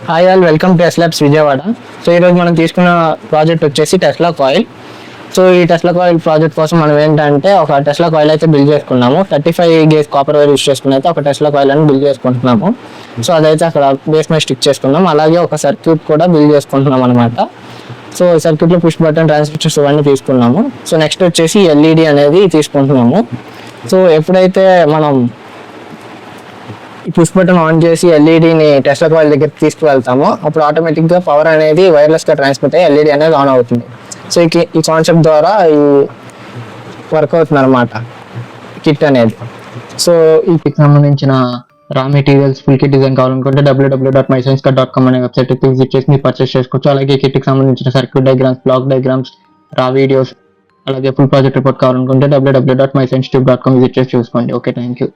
Hi all, welcome to S labs Vijayawada. So ఈరోజు మనం తీసుకున్న ప్రాజెక్ట్ వచ్చేసి టెస్లా కాయిల్. సో ఈ టెస్లా కాయిల్ ప్రాజెక్ట్ కోసం మనం ఏంటంటే ఒక టెస్లా కాయిల్ అయితే బిల్డ్ చేసుకున్నాము. 35 గేజ్ కాపర్ వైర్ యూస్ చేసుకుని అయితే ఒక టెస్లా కాయిల్ అని బిల్డ్ చేసుకుంటున్నాము. సో అదైతే అక్కడ బేస్ మీద స్టిక్ చేసుకున్నాం. అలాగే ఒక సర్క్యూట్ కూడా బిల్డ్ చేసుకుంటున్నాం అనమాట. సో సర్క్యూట్లో పుష్ బటన్, ట్రాన్సిస్టర్స్ ఇవన్నీ తీసుకున్నాము. సో నెక్స్ట్ వచ్చేసి ఎల్ఈడి అనేది తీసుకుంటున్నాము. సో ఎప్పుడైతే మనం ఈ పుష్ బటన్ ఆన్ చేసి ఎల్ఈడిని టెస్లా కాయిల్ దగ్గరికి తీసుకువెళ్తామో అప్పుడు ఆటోమేటిక్గా పవర్ అనేది వైర్లెస్గా ట్రాన్స్మిట్ అయ్యి ఎల్ఈడి అనేది ఆన్ అవుతుంది. సో ఈ కాన్సెప్ట్ ద్వారా ఈ వర్క్ అవుతుంది అనమాట కిట్ అనేది. సో ఈ కిట్ సంబంధించిన రా మెటీరియల్స్, ఫుల్ కిట్ డిజైన్ కావాలనుకుంటే www.mysciencecut.com అనే వెబ్సైట్ విజిట్ చేసి మీరు పర్చేస్ చేసుకోవచ్చు. అలాగే కిట్కి సంబంధించిన సర్క్యూట్ డయాగ్రామ్స్, బ్లాక్ డయాగ్రామ్స్, రా వీడియోస్, అలాగే ఫుల్ ప్రాజెక్ట్ రిపోర్ట్ కావాలనుకుంటే www.mysciencetube.com విజిట్ చేసి చూసుకోండి. Okay, thank you.